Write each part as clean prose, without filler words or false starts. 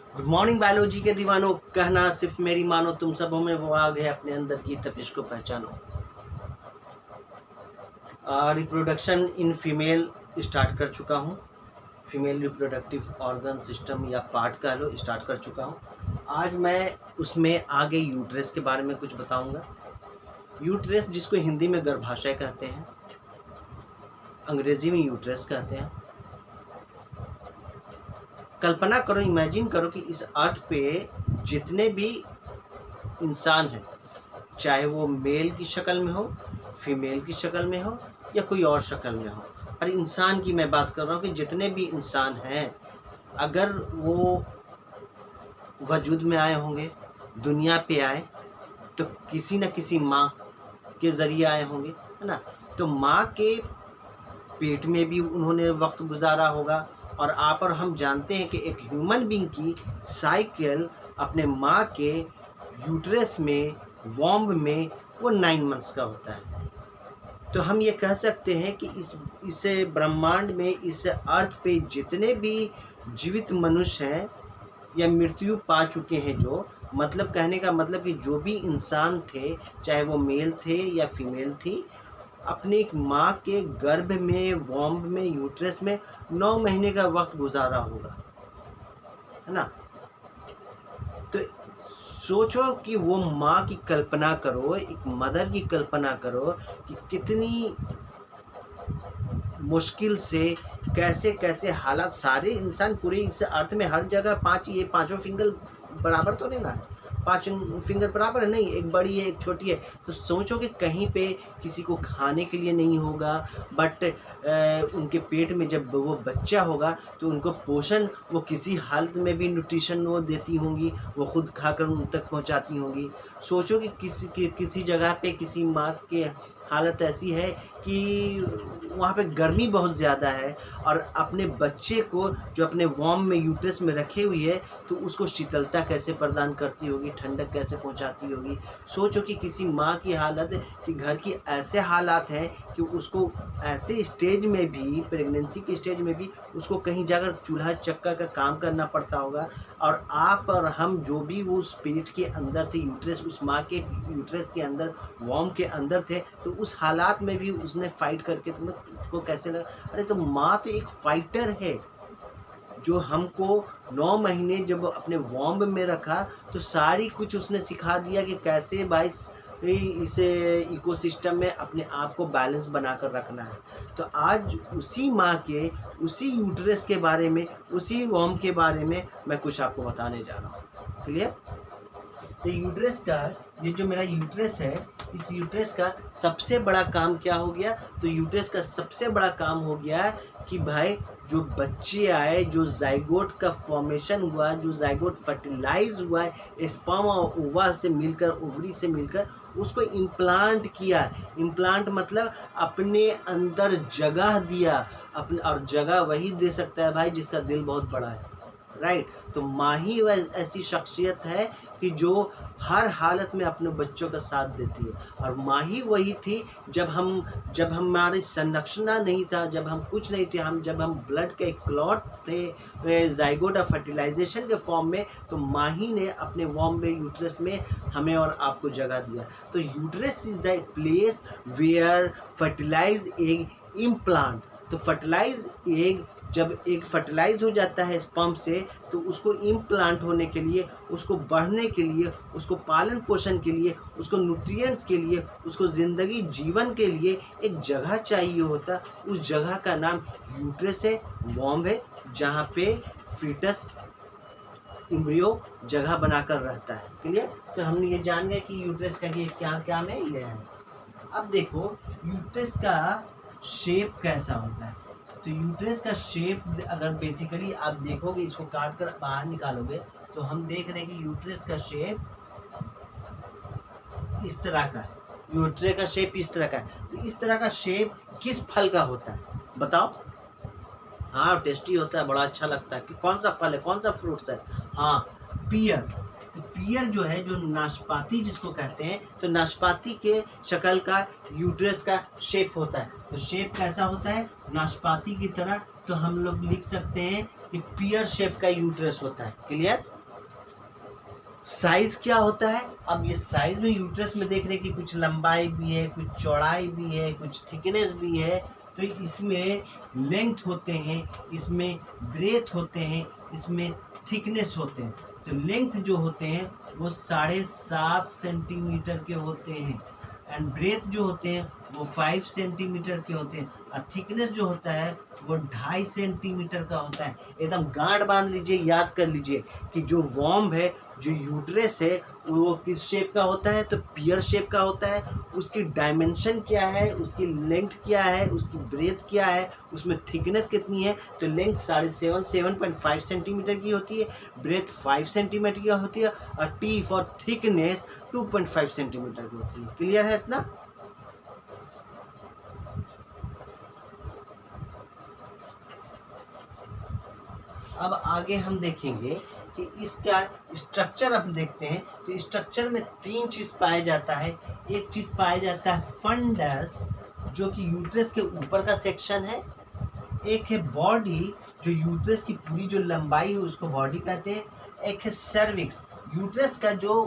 Good morning biology के दीवानों, कहना सिर्फ मेरी मानो, तुम सबों में वो आग है, अपने अंदर की तपिश को पहचानो। रिप्रोडक्शन इन फीमेल स्टार्ट कर चुका हूँ। फीमेल रिप्रोडक्टिव ऑर्गन सिस्टम या पार्ट कह लो, स्टार्ट कर चुका हूँ। आज मैं उसमें आगे यूट्रस के बारे में कुछ बताऊंगा। यूट्रस, जिसको हिंदी में गर्भाशय कहते हैं, अंग्रेजी में यूट्रस कहते हैं। कल्पना करो, इमेजिन करो कि इस अर्थ पे जितने भी इंसान हैं, चाहे वो मेल की शक्ल में हो, फीमेल की शक्ल में हो या कोई और शक्ल में हो, पर इंसान की मैं बात कर रहा हूँ कि जितने भी इंसान हैं, अगर वो वजूद में आए होंगे, दुनिया पे आए, तो किसी न किसी माँ के ज़रिए आए होंगे, है ना। तो माँ के पेट में भी उन्होंने वक्त गुजारा होगा। और आप और हम जानते हैं कि एक ह्यूमन बीइंग की साइकिल अपने माँ के यूट्रस में, वॉम्ब में, वो 9 मंथ्स का होता है। तो हम ये कह सकते हैं कि इस ब्रह्मांड में, इस अर्थ पे जितने भी जीवित मनुष्य हैं या मृत्यु पा चुके हैं, जो मतलब कहने का मतलब कि जो भी इंसान थे, चाहे वो मेल थे या फीमेल थी, अपने एक माँ के गर्भ में, वॉम्ब में, यूट्रस में 9 महीने का वक्त गुजारा होगा, है ना। तो सोचो कि वो माँ की कल्पना करो, एक मदर की कल्पना करो कि कितनी मुश्किल से, कैसे कैसे हालात, सारे इंसान पूरे इस अर्थ में हर जगह ये पांचों फिंगर बराबर तो नहीं ना है, 5 फिंगर बराबर है नहीं, एक बड़ी है एक छोटी है। तो सोचो कि कहीं पे किसी को खाने के लिए नहीं होगा, बट उनके पेट में जब वो बच्चा होगा तो उनको पोषण वो किसी हालत में भी न्यूट्रिशन वो देती होंगी, वो खुद खाकर उन तक पहुंचाती होंगी। सोचो कि किसी जगह पे किसी माँ के हालत ऐसी है कि वहाँ पे गर्मी बहुत ज़्यादा है और अपने बच्चे को जो अपने वॉर्म में, यूट्रस में रखे हुई है, तो उसको शीतलता कैसे प्रदान करती होगी, ठंडक कैसे पहुँचाती होगी। सोचो कि किसी माँ की हालत, कि घर की ऐसे हालात हैं कि उसको ऐसे स्टेज में भी, प्रेगनेंसी के स्टेज में भी, उसको कहीं जाकर चूल्हा चक्का का काम करना पड़ता होगा। और आप और हम जो भी वो उस पेट के अंदर थे, यूट्रस, उस माँ के यूट्रस के अंदर, वॉर्म के अंदर थे, तो उस हालात में भी उसने फाइट करके तुमको कैसे लगा? अरे तो माँ तो एक फाइटर है, जो हमको 9 महीने जब अपने वॉम्ब में रखा, तो सारी कुछ उसने सिखा दिया कि कैसे भाई इस इकोसिस्टम में अपने आप को बैलेंस बनाकर रखना है। तो आज उसी माँ के, उसी यूट्रस के बारे में, उसी वॉम्ब के बारे में मैं कुछ आपको बताने जा रहा हूँ। क्लियर? तो यूट्रस का, ये जो मेरा यूट्रस है, इस यूट्रस का सबसे बड़ा काम क्या हो गया? तो यूट्रस का सबसे बड़ा काम हो गया कि भाई जो बच्चे आए, जो जाइगोट का फॉर्मेशन हुआ, जो जाइगोट फर्टिलाइज हुआ है, स्पर्म और ओवा से मिलकर, ओवरी से मिलकर, उसको इम्प्लांट किया। इम्प्लांट मतलब अपने अंदर जगह दिया अपने, और जगह वही दे सकता है भाई जिसका दिल बहुत बड़ा है, राइट। तो माँ ही वह ऐसी शख्सियत है कि जो हर हालत में अपने बच्चों का साथ देती है। और माँ ही वही थी जब हमारी संरक्षण नहीं था, जब हम कुछ नहीं थे, जब हम ब्लड के क्लॉट थे, जाइगोट और फर्टिलाइजेशन के फॉर्म में, तो माँ ही ने अपने वॉर्म में, यूट्रस में हमें और आपको जगह दिया। तो uterus is the place where fertilize egg implant. तो फर्टिलाइज एग, जब एक फर्टिलाइज हो जाता है स्पर्म से, तो उसको इम्प्लांट होने के लिए, उसको बढ़ने के लिए, उसको पालन पोषण के लिए, उसको न्यूट्रिएंट्स के लिए, उसको ज़िंदगी जीवन के लिए एक जगह चाहिए होता। उस जगह का नाम यूट्रस है, वॉम्ब है, जहाँ पे फीटस, एम्ब्रियो जगह बनाकर रहता है। क्लियर? तो हमने ये जान गया कि यूट्रस का क्या क्या में ये है। अब देखो यूट्रस का शेप कैसा होता है। तो यूट्रस का शेप अगर बेसिकली आप देखोगे, इसको काट कर बाहर निकालोगे, तो हम देख रहे हैं कि यूट्रस का शेप इस तरह का है। यूट्रस का शेप इस तरह का है। तो इस तरह का शेप किस फल का होता है बताओ? हाँ, टेस्टी होता है, बड़ा अच्छा लगता है। कि कौन सा फल है, कौन सा फ्रूट्स है? हाँ, पियर। तो पियर जो है, जो नाशपाती जिसको कहते हैं, तो नाशपाती के शक्ल का यूट्रस का शेप होता है। तो शेप कैसा होता है? नाशपाती की तरह। तो हम लोग लिख सकते हैं कि पियर शेप का यूट्रस होता है। क्लियर? साइज क्या होता है? अब ये साइज में यूट्रस में देख रहे हैं कि कुछ लंबाई भी है, कुछ चौड़ाई भी है, कुछ थिकनेस भी है। तो इसमें लेंथ होते हैं, इसमें ब्रेथ होते हैं, इसमें थिकनेस होते हैं। तो लेंथ जो होते हैं वो 7.5 सेंटीमीटर के होते हैं, एंड ब्रेथ जो होते हैं वो 5 सेंटीमीटर के होते हैं, और थिकनेस जो होता है वो 2.5 सेंटीमीटर का होता है। एकदम गांठ बांध लीजिए, याद कर लीजिए कि जो वॉर्म है, जो यूट्रस है, वो किस शेप का होता है? तो पियर शेप का होता है। उसकी डायमेंशन क्या है, उसकी लेंथ क्या है, उसकी ब्रेथ क्या है, उसमें थिकनेस कितनी है? तो लेंथ 7.5 सेंटीमीटर की होती है, ब्रेथ 5 सेंटीमीटर की होती है, और टी फॉर थिकनेस 2.5 सेंटीमीटर की होती है। क्लियर है इतना? अब आगे हम देखेंगे कि इसका स्ट्रक्चर अब देखते हैं। तो स्ट्रक्चर में 3 चीज़ पाया जाता है। एक चीज़ पाया जाता है फंडस, जो कि यूट्रस के ऊपर का सेक्शन है। एक है बॉडी, जो यूट्रस की पूरी जो लंबाई है उसको बॉडी कहते हैं। एक है सर्विक्स, यूट्रस का जो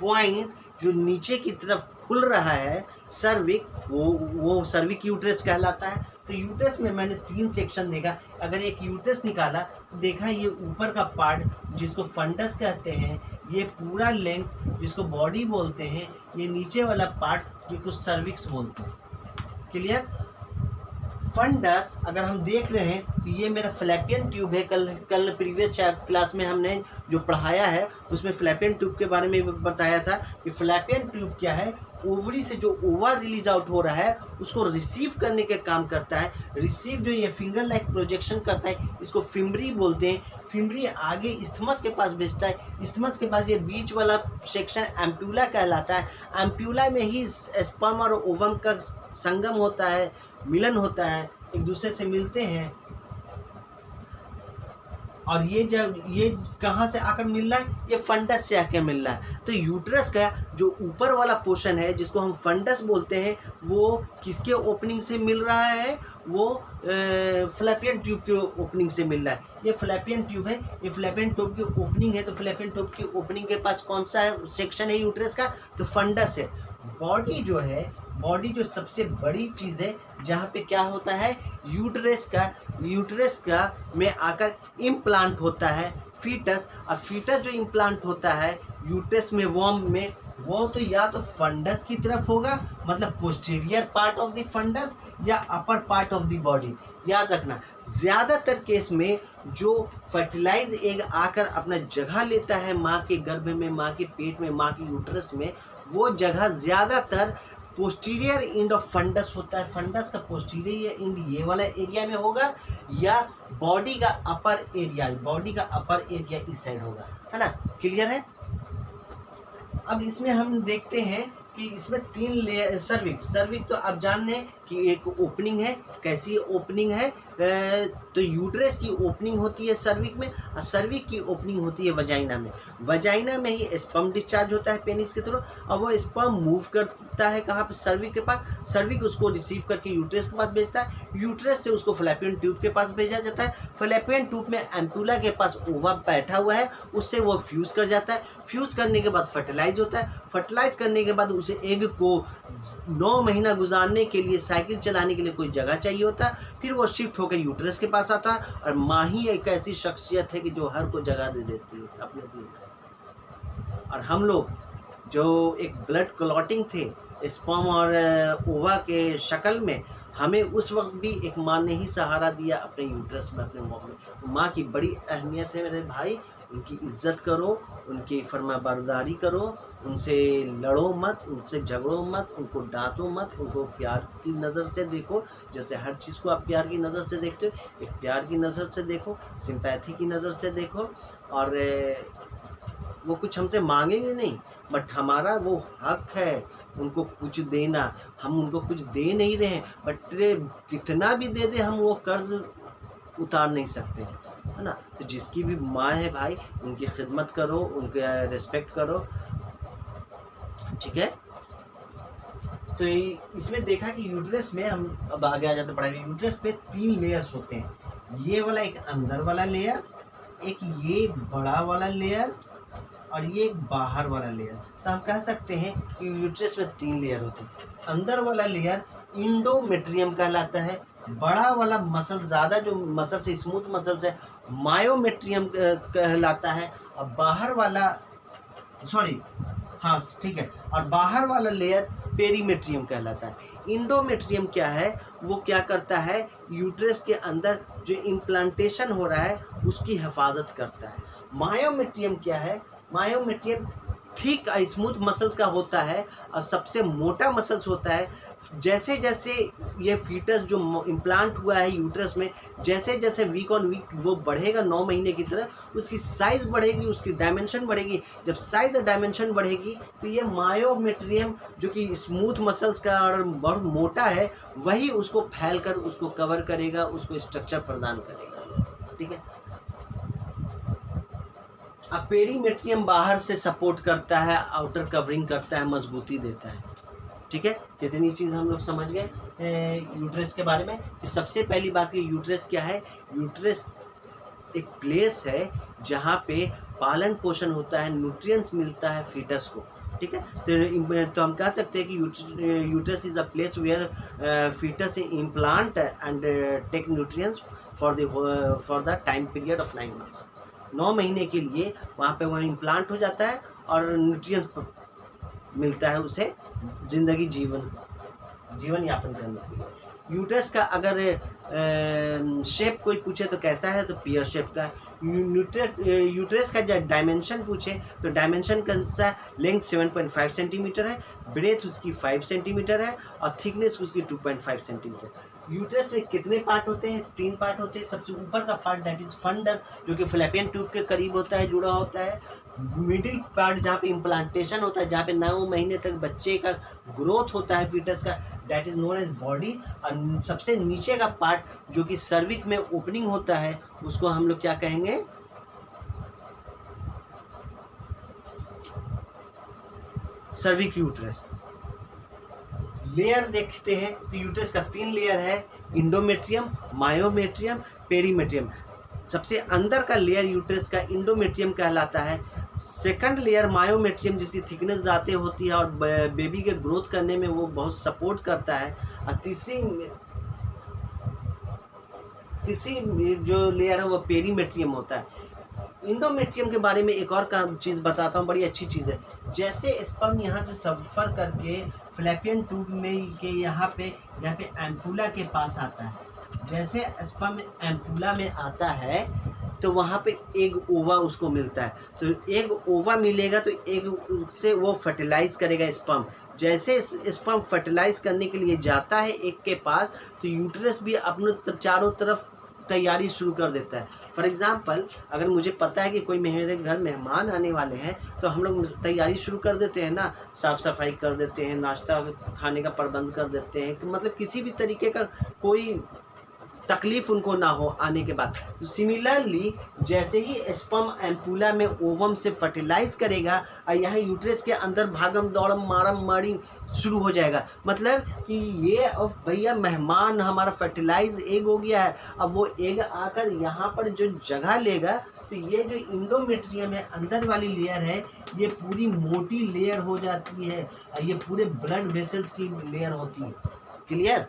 पॉइंट जो नीचे की तरफ खुल रहा है, सर्विक, वो सर्विक यूट्रस कहलाता है। तो यूट्रस में मैंने 3 सेक्शन देखा। अगर एक यूट्रस निकाला तो देखा ये ऊपर का पार्ट जिसको फंडस कहते हैं, ये पूरा लेंथ जिसको बॉडी बोलते हैं, ये नीचे वाला पार्ट जिसको सर्विक्स बोलते हैं। क्लियर? फंडस अगर हम देख रहे हैं तो ये मेरा फ्लैपियन ट्यूब है। कल प्रीवियस क्लास में हमने जो पढ़ाया है उसमें फ्लैपियन ट्यूब के बारे में बताया था कि फ्लैपियन ट्यूब क्या है। ओवरी से जो ओवर रिलीज आउट हो रहा है उसको रिसीव करने के काम करता है। रिसीव जो ये फिंगर लाइक प्रोजेक्शन करता है, इसको फिम्बरी बोलते हैं। फिम्बरी आगे इस्थमस के पास भेजता है। इस्थमस के पास ये बीच वाला सेक्शन एम्प्यूला कहलाता है। एम्प्यूला में ही स्पर्म और ओवम का संगम होता है, मिलन होता है, एक दूसरे से मिलते हैं। और ये जब ये कहाँ से आकर मिल रहा है? ये फंडस से आकर मिल रहा है। तो यूट्रस का जो ऊपर वाला पोर्शन है जिसको हम फंडस बोलते हैं, वो किसके ओपनिंग से मिल रहा है? वो फ्लैपियन ट्यूब के ओपनिंग से मिल रहा है। ये फ्लैपियन ट्यूब है, ये फ्लैपियन ट्यूब की ओपनिंग है। तो फ्लैपियन ट्यूब की ओपनिंग के पास कौन सा है सेक्शन है यूट्रस का? तो फंडस है। बॉडी जो है, बॉडी जो सबसे बड़ी चीज़ है जहाँ पे क्या होता है, यूट्रस का में आकर इम्प्लांट होता है फीटस। और फीटस जो इम्प्लांट होता है यूट्रस में, वॉर्म में, वो तो या तो फंडस की तरफ होगा, मतलब posterior part of the fundus, या upper part of the body. याद रखना, ज़्यादातर केस में जो फर्टिलाइज एग आकर अपना जगह लेता है माँ के गर्भ में, माँ के पेट में, माँ के यूट्रस में, वो जगह ज़्यादातर पोस्टीरियर एंड ऑफ फंडस होता है। फंडस का पोस्टीरियर एंड ये वाला एरिया में होगा, या बॉडी का अपर एरिया इस साइड होगा, है ना? क्लियर है? अब इसमें हम देखते हैं कि इसमें 3 लेयर। सर्विक तो आप जान लें कि एक ओपनिंग है। कैसी ओपनिंग है? तो यूट्रस की ओपनिंग होती है सर्विक में, और सर्विक की ओपनिंग होती है वजाइना में। वजाइना में ही स्पर्म डिस्चार्ज होता है पेनिस के थ्रू, और वो स्पर्म मूव करता है कहाँ पे? सर्विक के पास। सर्विक उसको रिसीव करके यूट्रस के पास भेजता है। यूट्रस से उसको फ्लैपियन ट्यूब के पास भेजा जाता है। फ्लैपियन ट्यूब में एम्प्यूला के पास ओवा बैठा हुआ है, उससे वो फ्यूज़ कर जाता है। फ्यूज़ करने के बाद फर्टिलाइज होता है। फर्टिलाइज करने के बाद उसे एग को 9 महीना गुजारने के लिए, साइकिल चलाने के लिए कोई जगह चाहिए होता है। फिर वो शिफ्ट होकर यूट्रस के पास आता है। और माँ ही एक ऐसी शख्सियत है कि जो हर को जगह दे देती है अपने दिल में। और हम लोग जो एक ब्लड क्लॉटिंग थे स्पर्म और ओवा के शक्ल में, हमें उस वक्त भी एक माँ ने ही सहारा दिया अपने यूट्रस में, अपने वॉक में। माँ की बड़ी अहमियत है मेरे भाई। उनकी इज्जत करो, उनकी फरमाबरदारी करो, उनसे लड़ो मत, उनसे झगड़ो मत, उनको डांटो मत, उनको प्यार की नज़र से देखो। जैसे हर चीज़ को आप प्यार की नज़र से देखते हो, एक प्यार की नज़र से देखो, सिंपैथी की नज़र से देखो। और वो कुछ हमसे मांगेंगे नहीं, बट हमारा वो हक है उनको कुछ देना। हम उनको कुछ दे नहीं रहे हैं, बट कितना भी दे दे हम वो कर्ज उतार नहीं सकते हैं, है ना? तो जिसकी भी माँ है भाई, उनकी खिदमत करो, उनके रिस्पेक्ट करो, ठीक है? तो इसमें देखा कि यूट्रस में, हम अब आगे आ जाते पढ़ाई। यूट्रस पे 3 लेयर्स होते हैं। ये वाला एक अंदर वाला लेयर, एक ये बड़ा वाला लेयर, और ये एक बाहर वाला लेयर। तो हम कह सकते हैं कि यूट्रस में 3 लेयर होते हैं। अंदर वाला लेयर इंडोमेट्रियम कहलाता है, बड़ा वाला मसल, ज़्यादा जो मसल्स है, स्मूथ मसल्स है, मायोमेट्रियम कहलाता है। और बाहर वाला, सॉरी, हाँ ठीक है, और बाहर वाला लेयर पेरीमेट्रियम कहलाता है। इंडोमेट्रियम क्या है, वो क्या करता है, यूट्रस के अंदर जो इम्प्लांटेशन हो रहा है उसकी हिफाजत करता है। मायोमेट्रियम क्या है, मायोमेट्रियम ठीक स्मूथ मसल्स का होता है और सबसे मोटा मसल्स होता है। जैसे जैसे ये फीटस जो इम्प्लांट हुआ है यूट्रस में, जैसे जैसे वीक ऑन वीक वो बढ़ेगा 9 महीने की तरह, उसकी साइज़ बढ़ेगी, उसकी डायमेंशन बढ़ेगी। जब साइज़ और डायमेंशन बढ़ेगी तो ये मायोमेट्रियम जो कि स्मूथ मसल्स का और बहुत मोटा है, वही उसको फैल कर उसको कवर करेगा, उसको स्ट्रक्चर प्रदान करेगा। ठीक है। अब पेरीमेट्रियम बाहर से सपोर्ट करता है, आउटर कवरिंग करता है, मजबूती देता है। ठीक है, कितनी चीज़ हम लोग समझ गए यूट्रस के बारे में। तो सबसे पहली बात कि यूट्रस क्या है, यूट्रस एक प्लेस है जहाँ पे पालन पोषण होता है, न्यूट्रिएंट्स मिलता है फीटस को। ठीक है, तो हम कह सकते हैं कि uterus is a place where fetus implant and take nutrients for the time period of 9 months. 9 महीने के लिए वहाँ पे वह इम्प्लांट हो जाता है और न्यूट्रिएंट्स मिलता है उसे जिंदगी जीवन यापन करने के लिए। यूट्रस का अगर शेप कोई पूछे तो कैसा है, तो पियर शेप का। यूट्रस का जब डायमेंशन पूछे तो डायमेंशन का लेंथ 7.5 सेंटीमीटर है, ब्रेथ उसकी 5 सेंटीमीटर है और थिकनेस उसकी 2.5 सेंटीमीटर। यूट्रस में कितने पार्ट होते हैं, 3 पार्ट होते हैं। सबसे ऊपर का पार्ट दैट इज फंडस, जो कि फ्लैपियन ट्यूब के करीब होता है, जुड़ा होता है। मिडिल पार्ट जहाँ पे इम्प्लांटेशन होता है, जहाँ पे 9 महीने तक बच्चे का ग्रोथ होता है फीटस का, that is known as body. और सबसे नीचे का पार्ट जो कि सर्विक में ओपनिंग होता है, उसको हम लोग क्या कहेंगे, सर्विक यूट्रस। लेयर देखते हैं तो यूट्रस का 3 लेयर है, इंडोमेट्रियम, मायोमेट्रियम, पेरीमेट्रियम। सबसे अंदर का लेयर यूट्रस का इंडोमेट्रियम कहलाता है। सेकंड लेयर मायोमेट्रियम, जिसकी थिकनेस ज़्यादा होती है और बेबी के ग्रोथ करने में वो बहुत सपोर्ट करता है। और तीसरी जो लेयर है वो पेरीमेट्रियम होता है। इंडोमेट्रियम के बारे में एक और चीज़ बताता हूँ, बड़ी अच्छी चीज़ है। जैसे स्पर्म यहाँ से सफ़र करके फ्लैपियन ट्यूब में के यहाँ पे एम्पुला के पास आता है, जैसे स्पर्म एम्पुला में आता है तो वहाँ पे एग ओवा उसको मिलता है। तो एग ओवा मिलेगा तो एग से वो फर्टिलाइज करेगा स्पर्म। जैसे स्पर्म फर्टिलाइज करने के लिए जाता है एग के पास, तो यूट्रस भी अपने चारों तरफ तैयारी शुरू कर देता है। फॉर एग्ज़ाम्पल, अगर मुझे पता है कि कोई मेरे घर मेहमान आने वाले हैं, तो हम लोग तैयारी शुरू कर देते हैं ना, साफ़ सफाई कर देते हैं, नाश्ता खाने का प्रबंध कर देते हैं, मतलब किसी भी तरीके का कोई तकलीफ़ उनको ना हो आने के बाद। तो सिमिलरली जैसे ही स्पर्म एम्पुला में ओवम से फर्टिलाइज करेगा और यहाँ यूट्रस के अंदर भागम दौड़म मारम मारी शुरू हो जाएगा, मतलब कि ये अब भैया मेहमान हमारा फर्टिलाइज एग हो गया है, अब वो एग आकर यहाँ पर जो जगह लेगा, तो ये जो इंडोमेट्रियम है अंदर वाली लेयर है, ये पूरी मोटी लेयर हो जाती है और ये पूरे ब्लड वेसल्स की लेयर होती है। क्लियर?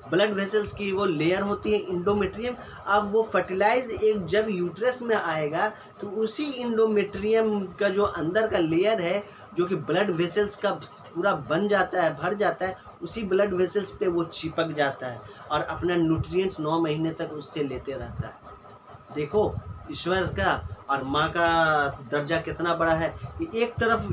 ब्लड वेसल्स की वो लेयर होती है इंडोमेट्रियम। अब वो फर्टिलाइज एग जब यूट्रस में आएगा तो उसी इंडोमेट्रियम का जो अंदर का लेयर है, जो कि ब्लड वेसल्स का पूरा बन जाता है, भर जाता है, उसी ब्लड वेसल्स पे वो चिपक जाता है और अपना न्यूट्रिएंट्स 9 महीने तक उससे लेते रहता है। देखो ईश्वर का और माँ का दर्जा कितना बड़ा है कि एक तरफ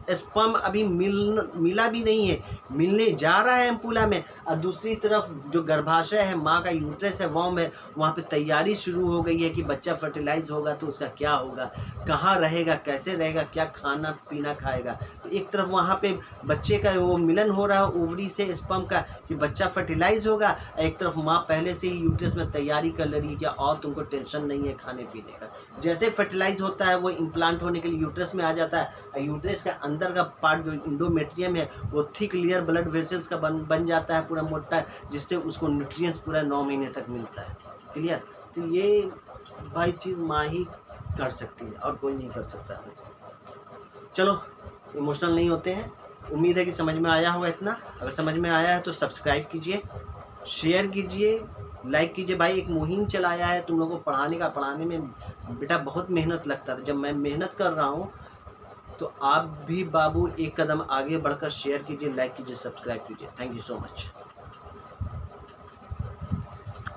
स्पर्म अभी मिला भी नहीं है, मिलने जा रहा है एम्पुला में, और दूसरी तरफ जो गर्भाशय है, माँ का यूट्रस है, वॉर्म है, वहाँ पे तैयारी शुरू हो गई है कि बच्चा फर्टिलाइज होगा तो उसका क्या होगा, कहाँ रहेगा, कैसे रहेगा, क्या खाना पीना खाएगा। तो एक तरफ वहाँ पे बच्चे का वो मिलन हो रहा है ओवरी से स्पर्म का कि बच्चा फर्टिलाइज होगा, एक तरफ माँ पहले से ही यूट्रस में तैयारी कर रही है कि और तुमको टेंशन नहीं है खाने पीने का। जैसे फर्टिलाइज होता है वो इम्प्लांट होने के लिए यूट्रस में आ जाता है, और यूट्रस का अंदर का पार्ट जो इंडोमेट्रियम है वो थिक लेयर ब्लड वेसल्स का बन जाता है, पूरा मोटा, जिससे उसको न्यूट्रिएंट्स पूरा 9 महीने तक मिलता है। क्लियर? तो ये भाई चीज़ माँ ही कर सकती है और कोई नहीं कर सकता है। चलो इमोशनल नहीं होते हैं। उम्मीद है कि समझ में आया होगा इतना। अगर समझ में आया है तो सब्सक्राइब कीजिए, शेयर कीजिए, लाइक कीजिए। भाई एक मुहिम चलाया है तुम लोगों को पढ़ाने का। पढ़ाने में बेटा बहुत मेहनत लगता है। जब मैं मेहनत कर रहा हूँ तो आप भी बाबू एक कदम आगे बढ़कर शेयर कीजिए, लाइक कीजिए, सब्सक्राइब कीजिए। Thank you so much.